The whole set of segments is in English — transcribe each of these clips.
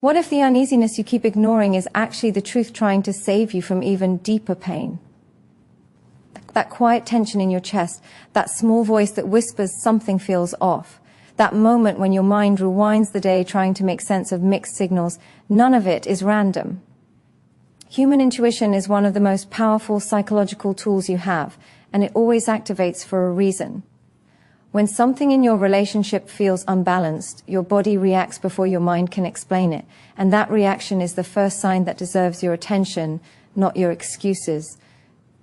What if the uneasiness you keep ignoring is actually the truth trying to save you from even deeper pain? That quiet tension in your chest, that small voice that whispers something feels off, that moment when your mind rewinds the day trying to make sense of mixed signals, none of it is random. Human intuition is one of the most powerful psychological tools you have, and it always activates for a reason. When something in your relationship feels unbalanced, your body reacts before your mind can explain it, and that reaction is the first sign that deserves your attention, not your excuses.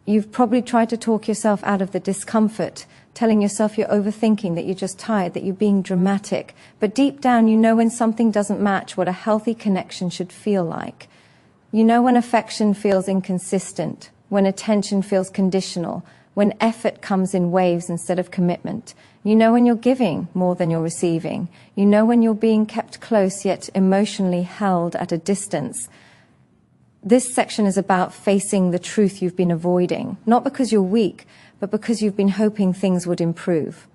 You've probably tried to talk yourself out of the discomfort, telling yourself you're overthinking, that you're just tired, that you're being dramatic, but deep down you know when something doesn't match what a healthy connection should feel like. You know when affection feels inconsistent, when attention feels conditional, when effort comes in waves instead of commitment. You know when you're giving more than you're receiving. You know when you're being kept close yet emotionally held at a distance. This section is about facing the truth you've been avoiding, not because you're weak, but because you've been hoping things would improve.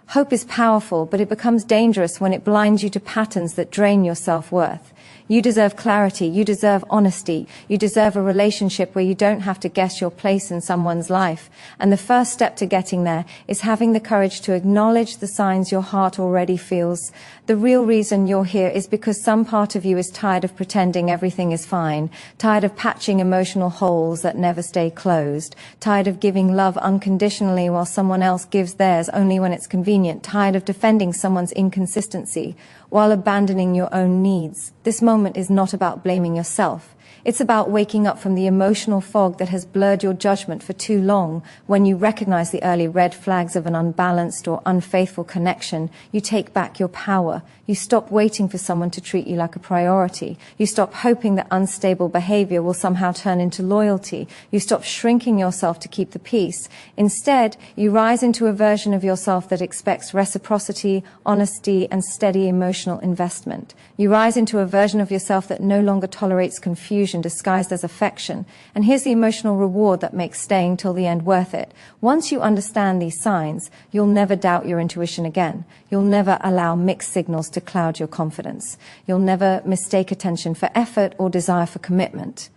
Hope is powerful, but it becomes dangerous when it blinds you to patterns that drain your self-worth. You deserve clarity, you deserve honesty, you deserve a relationship where you don't have to guess your place in someone's life. And the first step to getting there is having the courage to acknowledge the signs your heart already feels. The real reason you're here is because some part of you is tired of pretending everything is fine, tired of patching emotional holes that never stay closed, tired of giving love unconditionally while someone else gives theirs only when it's convenient, tired of defending someone's inconsistency while abandoning your own needs. This moment is not about blaming yourself. It's about waking up from the emotional fog that has blurred your judgment for too long. When you recognize the early red flags of an unbalanced or unfaithful connection, you take back your power. You stop waiting for someone to treat you like a priority. You stop hoping that unstable behavior will somehow turn into loyalty. You stop shrinking yourself to keep the peace. Instead, you rise into a version of yourself that expects reciprocity, honesty, and steady emotional investment. You rise into a version of yourself that no longer tolerates confusion disguised as affection. And here's the emotional reward that makes staying till the end worth it. Once you understand these signs, you'll never doubt your intuition again. You'll never allow mixed signals to cloud your confidence. You'll never mistake attention for effort or desire for commitment.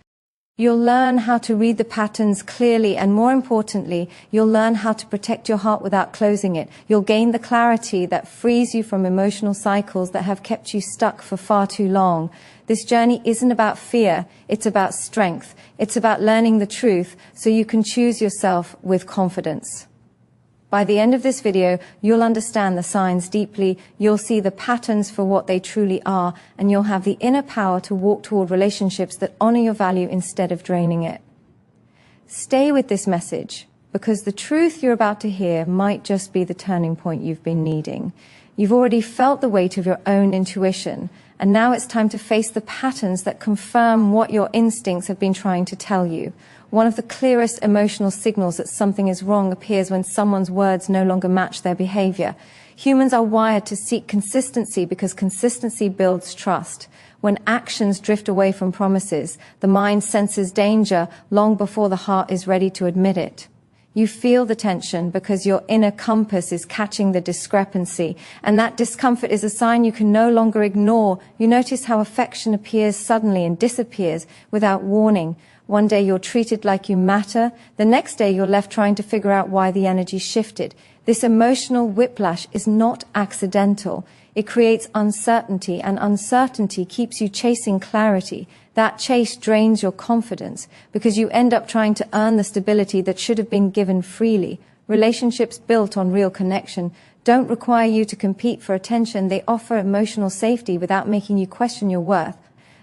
You'll learn how to read the patterns clearly, and more importantly, you'll learn how to protect your heart without closing it. You'll gain the clarity that frees you from emotional cycles that have kept you stuck for far too long. This journey isn't about fear, it's about strength. It's about learning the truth so you can choose yourself with confidence. By the end of this video, you'll understand the signs deeply, you'll see the patterns for what they truly are, and you'll have the inner power to walk toward relationships that honor your value instead of draining it. Stay with this message, because the truth you're about to hear might just be the turning point you've been needing. You've already felt the weight of your own intuition, and now it's time to face the patterns that confirm what your instincts have been trying to tell you. One of the clearest emotional signals that something is wrong appears when someone's words no longer match their behavior. Humans are wired to seek consistency because consistency builds trust. When actions drift away from promises, the mind senses danger long before the heart is ready to admit it. You feel the tension because your inner compass is catching the discrepancy, and that discomfort is a sign you can no longer ignore. You notice how affection appears suddenly and disappears without warning. One day you're treated like you matter, the next day you're left trying to figure out why the energy shifted. This emotional whiplash is not accidental. It creates uncertainty, and uncertainty keeps you chasing clarity. That chase drains your confidence because you end up trying to earn the stability that should have been given freely. Relationships built on real connection don't require you to compete for attention. They offer emotional safety without making you question your worth.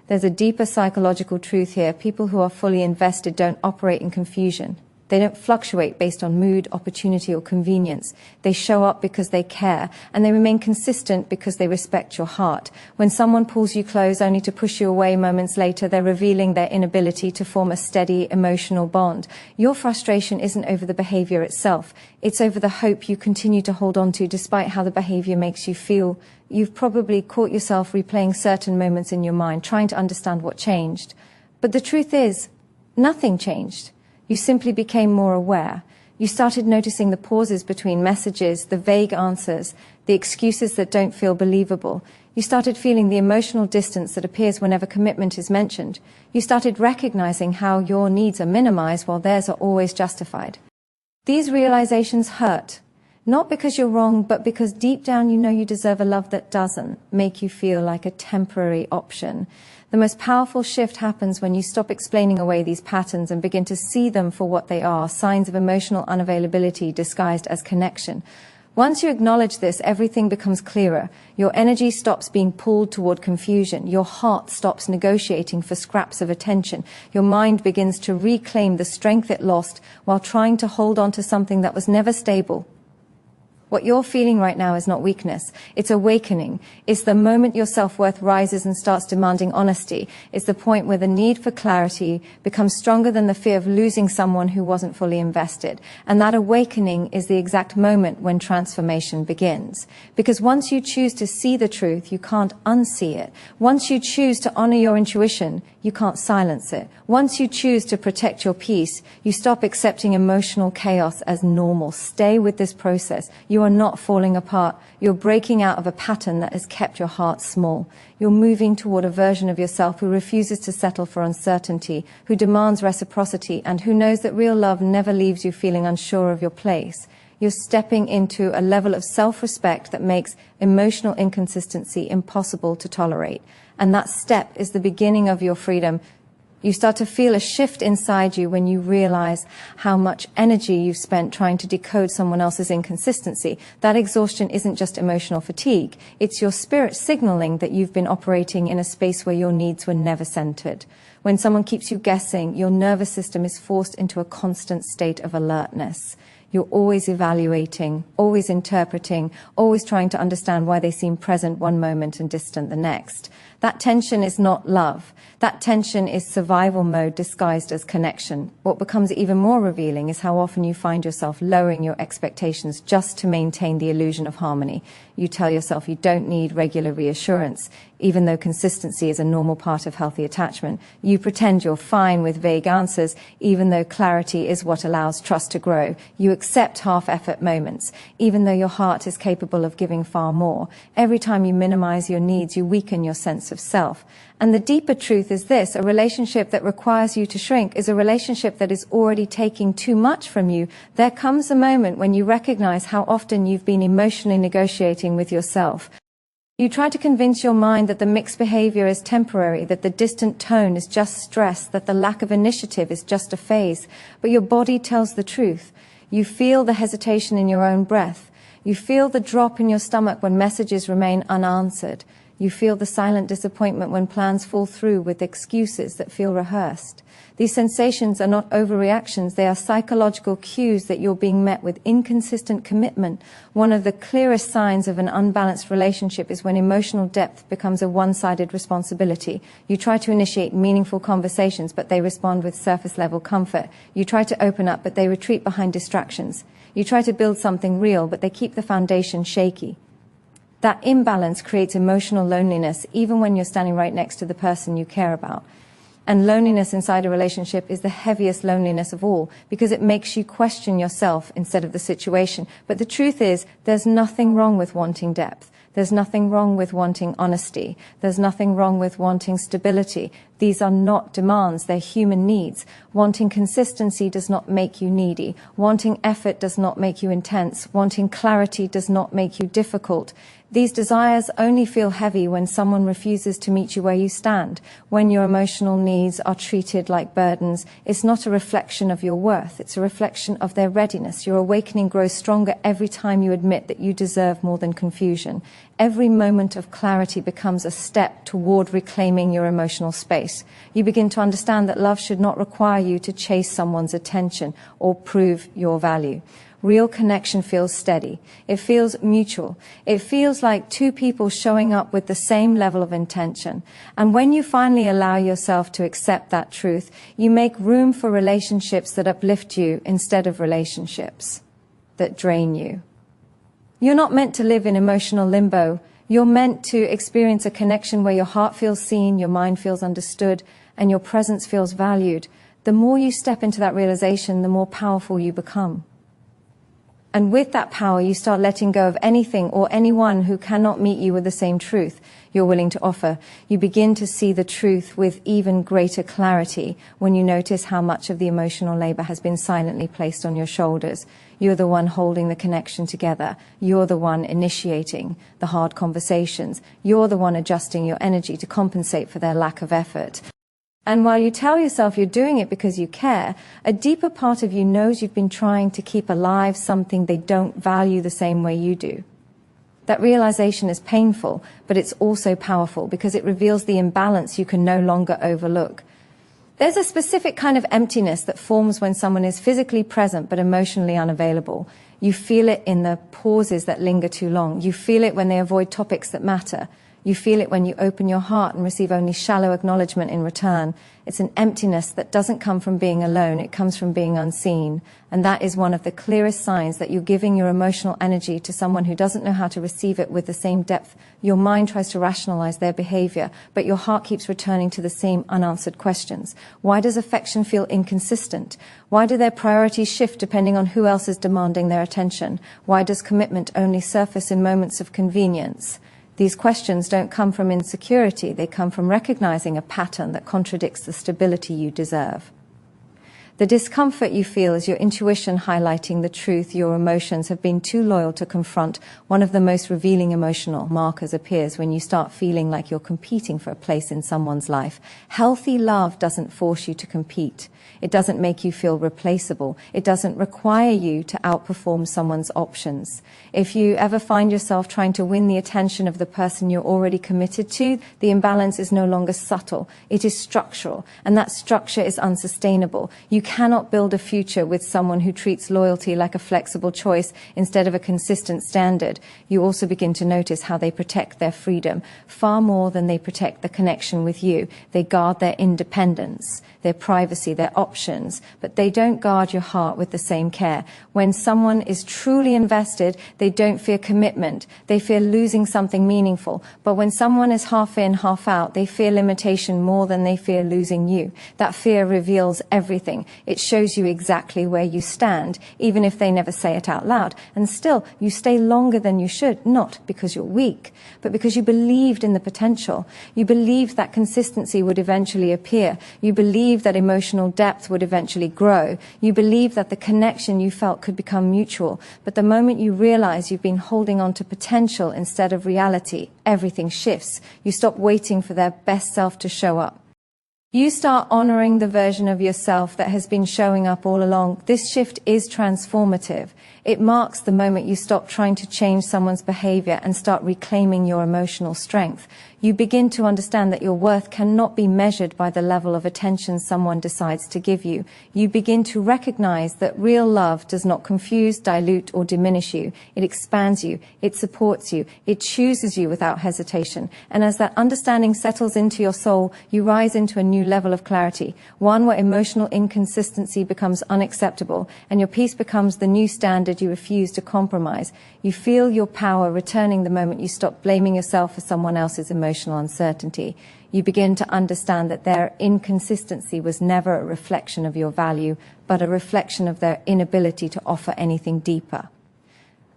There's a deeper psychological truth here. People who are fully invested don't operate in confusion. They don't fluctuate based on mood, opportunity, or convenience. They show up because they care, and they remain consistent because they respect your heart. When someone pulls you close only to push you away moments later, they're revealing their inability to form a steady emotional bond. Your frustration isn't over the behavior itself. It's over the hope you continue to hold on to despite how the behavior makes you feel. You've probably caught yourself replaying certain moments in your mind, trying to understand what changed. But the truth is, nothing changed. You simply became more aware. You started noticing the pauses between messages, the vague answers, the excuses that don't feel believable. You started feeling the emotional distance that appears whenever commitment is mentioned. You started recognizing how your needs are minimized while theirs are always justified. These realizations hurt, not because you're wrong, but because deep down you know you deserve a love that doesn't make you feel like a temporary option. The most powerful shift happens when you stop explaining away these patterns and begin to see them for what they are, signs of emotional unavailability disguised as connection. Once you acknowledge this, everything becomes clearer. Your energy stops being pulled toward confusion. Your heart stops negotiating for scraps of attention. Your mind begins to reclaim the strength it lost while trying to hold on to something that was never stable. What you're feeling right now is not weakness. It's awakening. It's the moment your self-worth rises and starts demanding honesty. It's the point where the need for clarity becomes stronger than the fear of losing someone who wasn't fully invested. And that awakening is the exact moment when transformation begins. Because once you choose to see the truth, you can't unsee it. Once you choose to honor your intuition, you can't silence it. Once you choose to protect your peace, you stop accepting emotional chaos as normal. Stay with this process. You are not falling apart. You're breaking out of a pattern that has kept your heart small. You're moving toward a version of yourself who refuses to settle for uncertainty, who demands reciprocity, and who knows that real love never leaves you feeling unsure of your place. You're stepping into a level of self-respect that makes emotional inconsistency impossible to tolerate. And that step is the beginning of your freedom. You start to feel a shift inside you when you realize how much energy you've spent trying to decode someone else's inconsistency. That exhaustion isn't just emotional fatigue. It's your spirit signaling that you've been operating in a space where your needs were never centered. When someone keeps you guessing, your nervous system is forced into a constant state of alertness. You're always evaluating, always interpreting, always trying to understand why they seem present one moment and distant the next. That tension is not love. That tension is survival mode disguised as connection. What becomes even more revealing is how often you find yourself lowering your expectations just to maintain the illusion of harmony. You tell yourself you don't need regular reassurance, even though consistency is a normal part of healthy attachment. You pretend you're fine with vague answers, even though clarity is what allows trust to grow. You accept half-effort moments, even though your heart is capable of giving far more. Every time you minimize your needs, you weaken your sense of self. And the deeper truth is this: a relationship that requires you to shrink is a relationship that is already taking too much from you. There comes a moment when you recognize how often you've been emotionally negotiating with yourself. You try to convince your mind that the mixed behavior is temporary, that the distant tone is just stress, that the lack of initiative is just a phase. But your body tells the truth. You feel the hesitation in your own breath. You feel the drop in your stomach when messages remain unanswered. You feel the silent disappointment when plans fall through with excuses that feel rehearsed. These sensations are not overreactions. They are psychological cues that you're being met with inconsistent commitment. One of the clearest signs of an unbalanced relationship is when emotional depth becomes a one-sided responsibility. You try to initiate meaningful conversations, but they respond with surface-level comfort. You try to open up, but they retreat behind distractions. You try to build something real, but they keep the foundation shaky. That imbalance creates emotional loneliness, even when you're standing right next to the person you care about. And loneliness inside a relationship is the heaviest loneliness of all, because it makes you question yourself instead of the situation. But the truth is, there's nothing wrong with wanting depth. There's nothing wrong with wanting honesty. There's nothing wrong with wanting stability. These are not demands, they're human needs. Wanting consistency does not make you needy. Wanting effort does not make you intense. Wanting clarity does not make you difficult. These desires only feel heavy when someone refuses to meet you where you stand. When your emotional needs are treated like burdens, it's not a reflection of your worth, it's a reflection of their readiness. Your awakening grows stronger every time you admit that you deserve more than confusion. Every moment of clarity becomes a step toward reclaiming your emotional space. You begin to understand that love should not require you to chase someone's attention or prove your value. Real connection feels steady. It feels mutual. It feels like two people showing up with the same level of intention. And when you finally allow yourself to accept that truth, you make room for relationships that uplift you instead of relationships that drain you. You're not meant to live in emotional limbo. You're meant to experience a connection where your heart feels seen, your mind feels understood, and your presence feels valued. The more you step into that realization, the more powerful you become. And with that power, you start letting go of anything or anyone who cannot meet you with the same truth you're willing to offer. You begin to see the truth with even greater clarity when you notice how much of the emotional labor has been silently placed on your shoulders. You're the one holding the connection together. You're the one initiating the hard conversations. You're the one adjusting your energy to compensate for their lack of effort. And while you tell yourself you're doing it because you care, a deeper part of you knows you've been trying to keep alive something they don't value the same way you do. That realization is painful, but it's also powerful because it reveals the imbalance you can no longer overlook. There's a specific kind of emptiness that forms when someone is physically present but emotionally unavailable. You feel it in the pauses that linger too long. You feel it when they avoid topics that matter. You feel it when you open your heart and receive only shallow acknowledgement in return. It's an emptiness that doesn't come from being alone, it comes from being unseen. And that is one of the clearest signs that you're giving your emotional energy to someone who doesn't know how to receive it with the same depth. Your mind tries to rationalize their behavior, but your heart keeps returning to the same unanswered questions. Why does affection feel inconsistent? Why do their priorities shift depending on who else is demanding their attention? Why does commitment only surface in moments of convenience? These questions don't come from insecurity, they come from recognizing a pattern that contradicts the stability you deserve. The discomfort you feel is your intuition highlighting the truth your emotions have been too loyal to confront. One of the most revealing emotional markers appears when you start feeling like you're competing for a place in someone's life. Healthy love doesn't force you to compete. It doesn't make you feel replaceable. It doesn't require you to outperform someone's options. If you ever find yourself trying to win the attention of the person you're already committed to, the imbalance is no longer subtle. It is structural, and that structure is unsustainable. You cannot build a future with someone who treats loyalty like a flexible choice instead of a consistent standard. You also begin to notice how they protect their freedom far more than they protect the connection with you. They guard their independence, their privacy, their options, but they don't guard your heart with the same care. When someone is truly invested, they don't fear commitment. They fear losing something meaningful. But when someone is half in, half out, they fear limitation more than they fear losing you. That fear reveals everything. It shows you exactly where you stand, even if they never say it out loud. And still, you stay longer than you should, not because you're weak, but because you believed in the potential. You believed that consistency would eventually appear. You believed that emotional depth would eventually grow. You believed that the connection you felt could become mutual. But the moment you realize you've been holding on to potential instead of reality, everything shifts. You stop waiting for their best self to show up. You start honoring the version of yourself that has been showing up all along. This shift is transformative. It marks the moment you stop trying to change someone's behavior and start reclaiming your emotional strength. You begin to understand that your worth cannot be measured by the level of attention someone decides to give you. You begin to recognize that real love does not confuse, dilute, or diminish you. It expands you. It supports you. It chooses you without hesitation. And as that understanding settles into your soul, you rise into a new level of clarity, one where emotional inconsistency becomes unacceptable, and your peace becomes the new standard you refuse to compromise. You feel your power returning the moment you stop blaming yourself for someone else's emotional uncertainty. You begin to understand that their inconsistency was never a reflection of your value, but a reflection of their inability to offer anything deeper.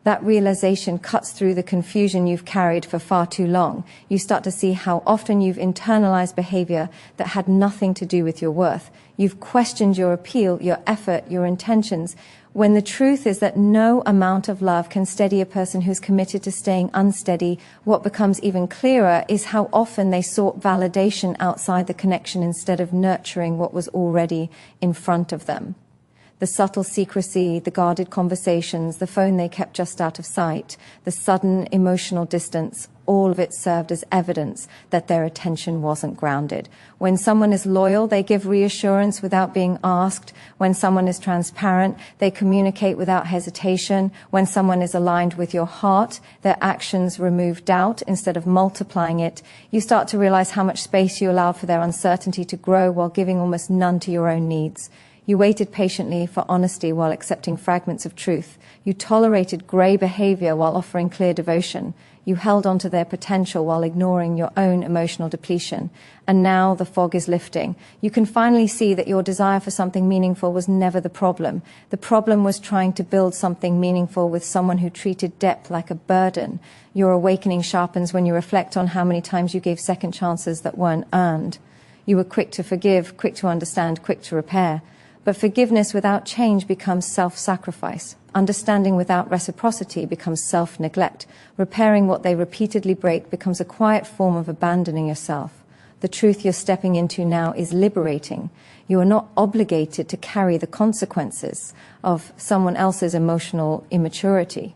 That realization cuts through the confusion you've carried for far too long. You start to see how often you've internalized behavior that had nothing to do with your worth. You've questioned your appeal, your effort, your intentions, when the truth is that no amount of love can steady a person who's committed to staying unsteady. What becomes even clearer is how often they sought validation outside the connection instead of nurturing what was already in front of them. The subtle secrecy, the guarded conversations, the phone they kept just out of sight, the sudden emotional distance, all of it served as evidence that their attention wasn't grounded. When someone is loyal, they give reassurance without being asked. When someone is transparent, they communicate without hesitation. When someone is aligned with your heart, their actions remove doubt instead of multiplying it. You start to realize how much space you allow for their uncertainty to grow while giving almost none to your own needs. You waited patiently for honesty while accepting fragments of truth. You tolerated grey behavior while offering clear devotion. You held onto their potential while ignoring your own emotional depletion. And now the fog is lifting. You can finally see that your desire for something meaningful was never the problem. The problem was trying to build something meaningful with someone who treated depth like a burden. Your awakening sharpens when you reflect on how many times you gave second chances that weren't earned. You were quick to forgive, quick to understand, quick to repair. But forgiveness without change becomes self-sacrifice. Understanding without reciprocity becomes self-neglect. Repairing what they repeatedly break becomes a quiet form of abandoning yourself. The truth you're stepping into now is liberating. You are not obligated to carry the consequences of someone else's emotional immaturity.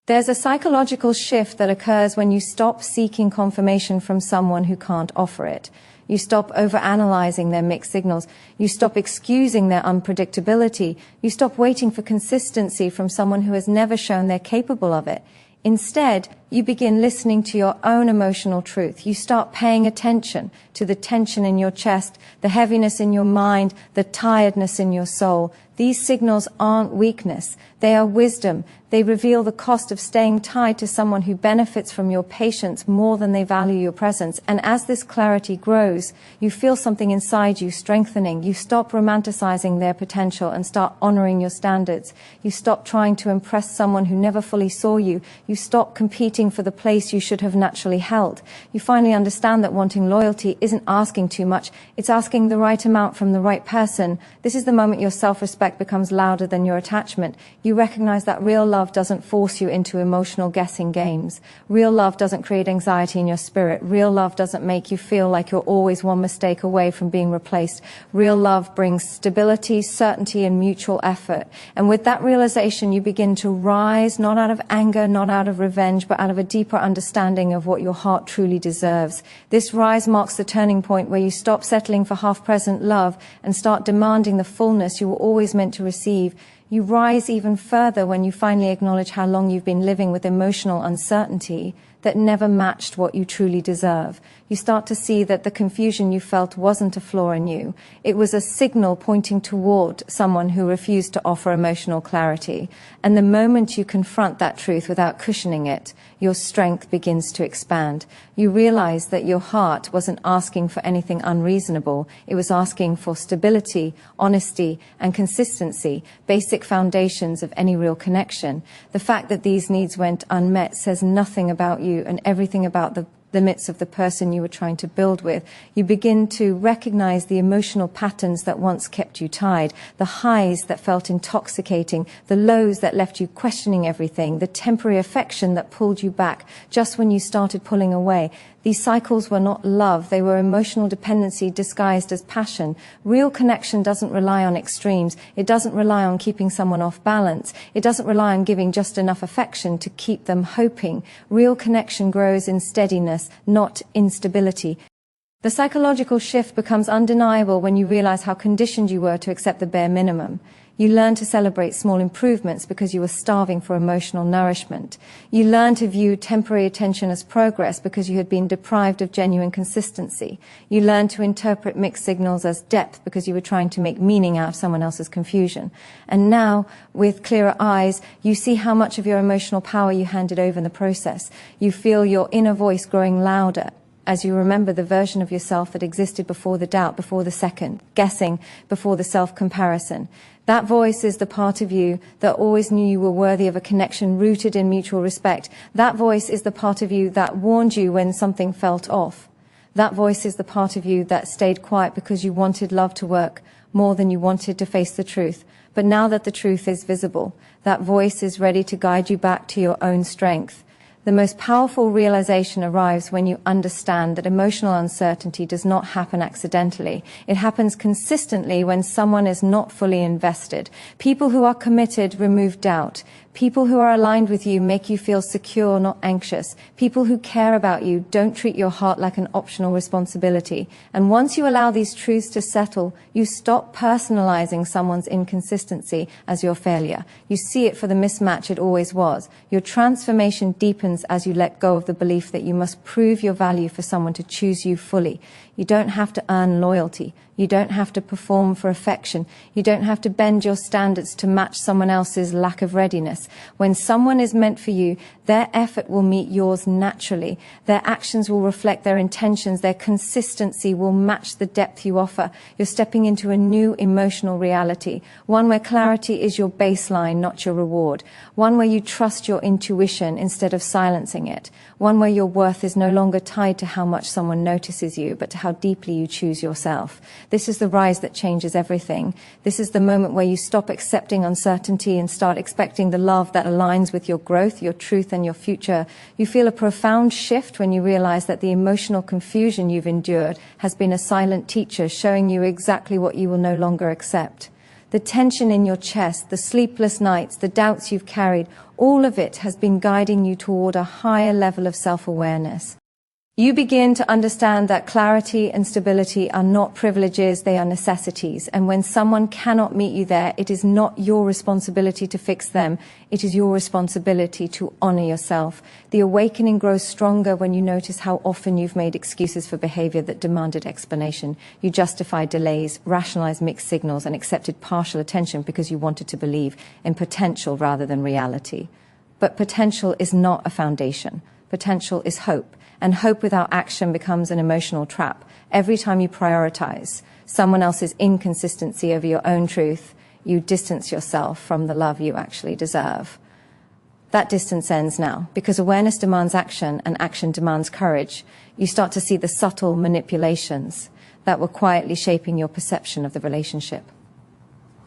There's a psychological shift that occurs when you stop seeking confirmation from someone who can't offer it. You stop overanalyzing their mixed signals. You stop excusing their unpredictability. You stop waiting for consistency from someone who has never shown they're capable of it. Instead, you begin listening to your own emotional truth. You start paying attention to the tension in your chest, the heaviness in your mind, the tiredness in your soul. These signals aren't weakness. They are wisdom. They reveal the cost of staying tied to someone who benefits from your patience more than they value your presence. And as this clarity grows, you feel something inside you strengthening. You stop romanticizing their potential and start honoring your standards. You stop trying to impress someone who never fully saw you. You stop competing for the place you should have naturally held. You finally understand that wanting loyalty isn't asking too much. It's asking the right amount from the right person. This is the moment your self-respect becomes louder than your attachment. You recognize that real love doesn't force you into emotional guessing games. Real love doesn't create anxiety in your spirit. Real love doesn't make you feel like you're always one mistake away from being replaced. Real love brings stability, certainty, and mutual effort. And with that realization, you begin to rise, not out of anger, not out of revenge, but out of a deeper understanding of what your heart truly deserves. This rise marks the turning point where you stop settling for half-present love and start demanding the fullness you were always meant to receive. You rise even further when you finally acknowledge how long you've been living with emotional uncertainty that never matched what you truly deserve. You start to see that the confusion you felt wasn't a flaw in you. It was a signal pointing toward someone who refused to offer emotional clarity. And the moment you confront that truth without cushioning it, your strength begins to expand. You realize that your heart wasn't asking for anything unreasonable. It was asking for stability, honesty, and consistency, basic foundations of any real connection. The fact that these needs went unmet says nothing about you and everything about the limits of the person you were trying to build with. You begin to recognize the emotional patterns that once kept you tied, the highs that felt intoxicating, the lows that left you questioning everything, the temporary affection that pulled you back just when you started pulling away. These cycles were not love, they were emotional dependency disguised as passion. Real connection doesn't rely on extremes. It doesn't rely on keeping someone off balance. It doesn't rely on giving just enough affection to keep them hoping. Real connection grows in steadiness, not instability. The psychological shift becomes undeniable when you realize how conditioned you were to accept the bare minimum. You learn to celebrate small improvements because you were starving for emotional nourishment. You learn to view temporary attention as progress because you had been deprived of genuine consistency. You learn to interpret mixed signals as depth because you were trying to make meaning out of someone else's confusion. And now, with clearer eyes, you see how much of your emotional power you handed over in the process. You feel your inner voice growing louder as you remember the version of yourself that existed before the doubt, before the second guessing, before the self-comparison. That voice is the part of you that always knew you were worthy of a connection rooted in mutual respect. That voice is the part of you that warned you when something felt off. That voice is the part of you that stayed quiet because you wanted love to work more than you wanted to face the truth. But now that the truth is visible, that voice is ready to guide you back to your own strength. The most powerful realization arrives when you understand that emotional uncertainty does not happen accidentally. It happens consistently when someone is not fully invested. People who are committed remove doubt. People who are aligned with you make you feel secure, not anxious. People who care about you don't treat your heart like an optional responsibility. And once you allow these truths to settle, you stop personalizing someone's inconsistency as your failure. You see it for the mismatch it always was. Your transformation deepens as you let go of the belief that you must prove your value for someone to choose you fully. You don't have to earn loyalty. You don't have to perform for affection. You don't have to bend your standards to match someone else's lack of readiness. When someone is meant for you, their effort will meet yours naturally. Their actions will reflect their intentions. Their consistency will match the depth you offer. You're stepping into a new emotional reality, one where clarity is your baseline, not your reward, one where you trust your intuition instead of silencing it, one where your worth is no longer tied to how much someone notices you, but to how deeply you choose yourself. This is the rise that changes everything. This is the moment where you stop accepting uncertainty and start expecting the love that aligns with your growth, your truth, and your future. You feel a profound shift when you realize that the emotional confusion you've endured has been a silent teacher showing you exactly what you will no longer accept. The tension in your chest, the sleepless nights, the doubts you've carried, all of it has been guiding you toward a higher level of self-awareness. You begin to understand that clarity and stability are not privileges, they are necessities. And when someone cannot meet you there, it is not your responsibility to fix them. It is your responsibility to honor yourself. The awakening grows stronger when you notice how often you've made excuses for behavior that demanded explanation. You justified delays, rationalized mixed signals, and accepted partial attention because you wanted to believe in potential rather than reality. But potential is not a foundation. Potential is hope. And hope without action becomes an emotional trap. Every time you prioritize someone else's inconsistency over your own truth, you distance yourself from the love you actually deserve. That distance ends now, because awareness demands action and action demands courage. You start to see the subtle manipulations that were quietly shaping your perception of the relationship.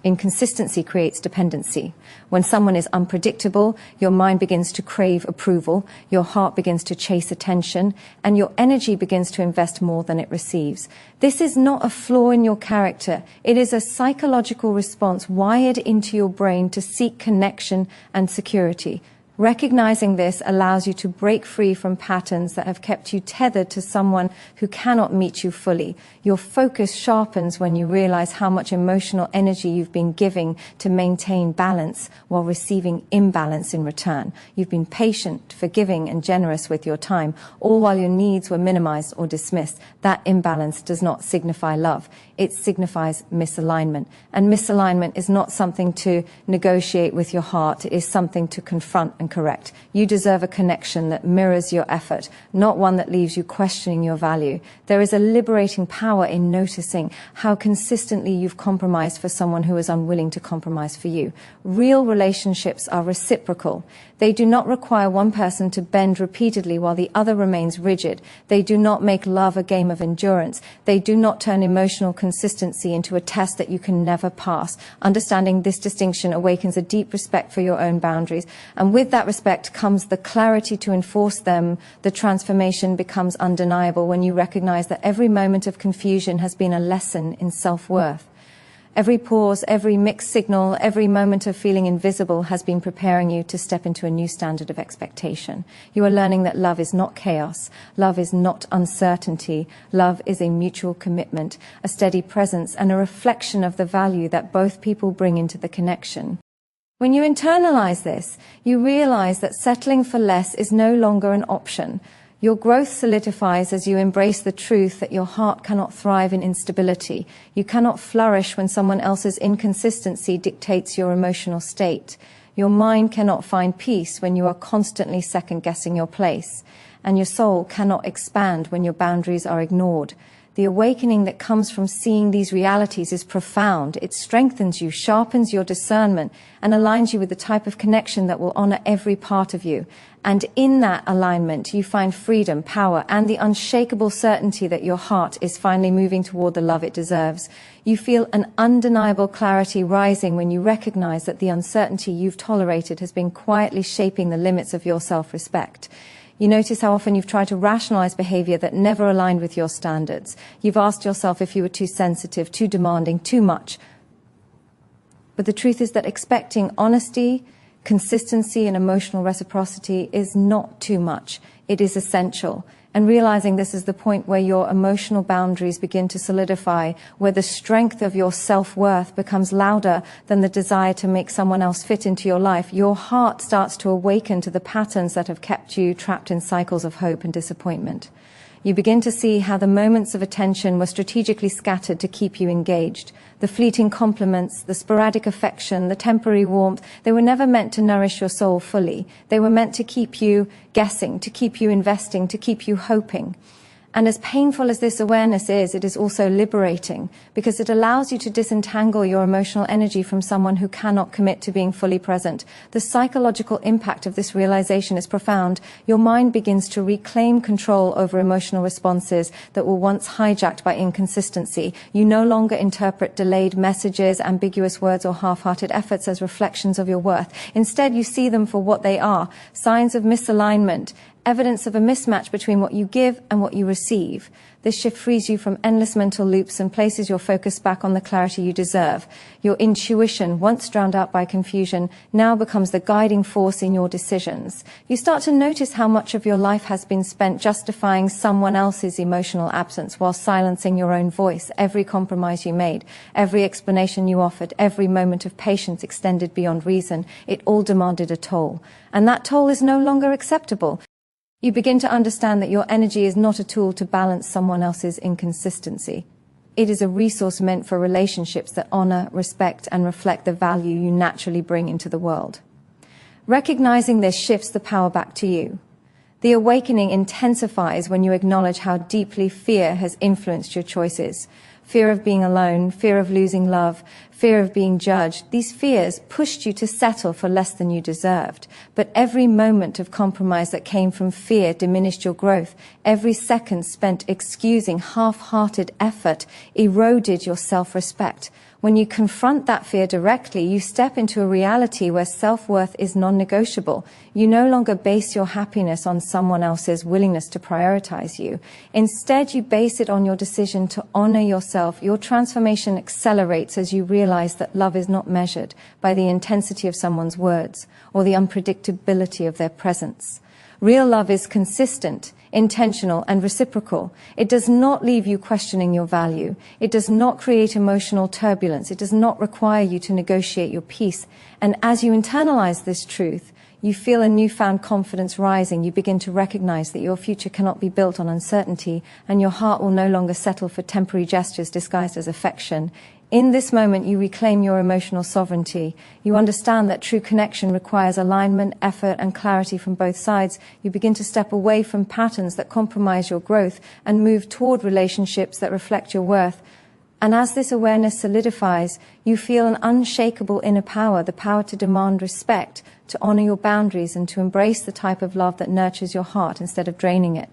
Inconsistency creates dependency. When someone is unpredictable, your mind begins to crave approval, your heart begins to chase attention, and your energy begins to invest more than it receives. This is not a flaw in your character. It is a psychological response wired into your brain to seek connection and security. Recognizing this allows you to break free from patterns that have kept you tethered to someone who cannot meet you fully. Your focus sharpens when you realize how much emotional energy you've been giving to maintain balance while receiving imbalance in return. You've been patient, forgiving, and generous with your time, all while your needs were minimized or dismissed. That imbalance does not signify love. It signifies misalignment. And misalignment is not something to negotiate with your heart. It is something to confront and correct. You deserve a connection that mirrors your effort, not one that leaves you questioning your value. There is a liberating power in noticing how consistently you've compromised for someone who is unwilling to compromise for you. Real relationships are reciprocal. They do not require one person to bend repeatedly while the other remains rigid. They do not make love a game of endurance. They do not turn emotional consistency into a test that you can never pass. Understanding this distinction awakens a deep respect for your own boundaries, and with that respect comes the clarity to enforce them. The transformation becomes undeniable when you recognize that every moment of confusion has been a lesson in self-worth. Every pause, every mixed signal, every moment of feeling invisible has been preparing you to step into a new standard of expectation. You are learning that love is not chaos. Love is not uncertainty. Love is a mutual commitment, a steady presence, and a reflection of the value that both people bring into the connection. When you internalize this, you realize that settling for less is no longer an option. Your growth solidifies as you embrace the truth that your heart cannot thrive in instability. You cannot flourish when someone else's inconsistency dictates your emotional state. Your mind cannot find peace when you are constantly second-guessing your place. And your soul cannot expand when your boundaries are ignored. The awakening that comes from seeing these realities is profound. It strengthens you, sharpens your discernment, and aligns you with the type of connection that will honor every part of you. And in that alignment, you find freedom, power, and the unshakable certainty that your heart is finally moving toward the love it deserves. You feel an undeniable clarity rising when you recognize that the uncertainty you've tolerated has been quietly shaping the limits of your self-respect. You notice how often you've tried to rationalize behavior that never aligned with your standards. You've asked yourself if you were too sensitive, too demanding, too much. But the truth is that expecting honesty, consistency, and emotional reciprocity is not too much. It is essential. And realizing this is the point where your emotional boundaries begin to solidify, where the strength of your self-worth becomes louder than the desire to make someone else fit into your life. Your heart starts to awaken to the patterns that have kept you trapped in cycles of hope and disappointment. You begin to see how the moments of attention were strategically scattered to keep you engaged. The fleeting compliments, the sporadic affection, the temporary warmth, they were never meant to nourish your soul fully. They were meant to keep you guessing, to keep you investing, to keep you hoping. And as painful as this awareness is, it is also liberating, because it allows you to disentangle your emotional energy from someone who cannot commit to being fully present. The psychological impact of this realization is profound. Your mind begins to reclaim control over emotional responses that were once hijacked by inconsistency. You no longer interpret delayed messages, ambiguous words, or half-hearted efforts as reflections of your worth. Instead, you see them for what they are: signs of misalignment, evidence of a mismatch between what you give and what you receive. This shift frees you from endless mental loops and places your focus back on the clarity you deserve. Your intuition, once drowned out by confusion, now becomes the guiding force in your decisions. You start to notice how much of your life has been spent justifying someone else's emotional absence while silencing your own voice. Every compromise you made, every explanation you offered, every moment of patience extended beyond reason, it all demanded a toll. And that toll is no longer acceptable. You begin to understand that your energy is not a tool to balance someone else's inconsistency. It is a resource meant for relationships that honor, respect, and reflect the value you naturally bring into the world. Recognizing this shifts the power back to you. The awakening intensifies when you acknowledge how deeply fear has influenced your choices. Fear of being alone, fear of losing love, fear of being judged. These fears pushed you to settle for less than you deserved. But every moment of compromise that came from fear diminished your growth. Every second spent excusing half-hearted effort eroded your self-respect. When you confront that fear directly, you step into a reality where self-worth is non-negotiable. You no longer base your happiness on someone else's willingness to prioritize you. Instead, you base it on your decision to honor yourself. Your transformation accelerates as you realize that love is not measured by the intensity of someone's words or the unpredictability of their presence. Real love is consistent, intentional, and reciprocal. It does not leave you questioning your value. It does not create emotional turbulence. It does not require you to negotiate your peace. And as you internalize this truth, you feel a newfound confidence rising. You begin to recognize that your future cannot be built on uncertainty, and your heart will no longer settle for temporary gestures disguised as affection. In this moment, you reclaim your emotional sovereignty. You understand that true connection requires alignment, effort, and clarity from both sides. You begin to step away from patterns that compromise your growth and move toward relationships that reflect your worth. And as this awareness solidifies, you feel an unshakable inner power, the power to demand respect, to honor your boundaries, and to embrace the type of love that nurtures your heart instead of draining it.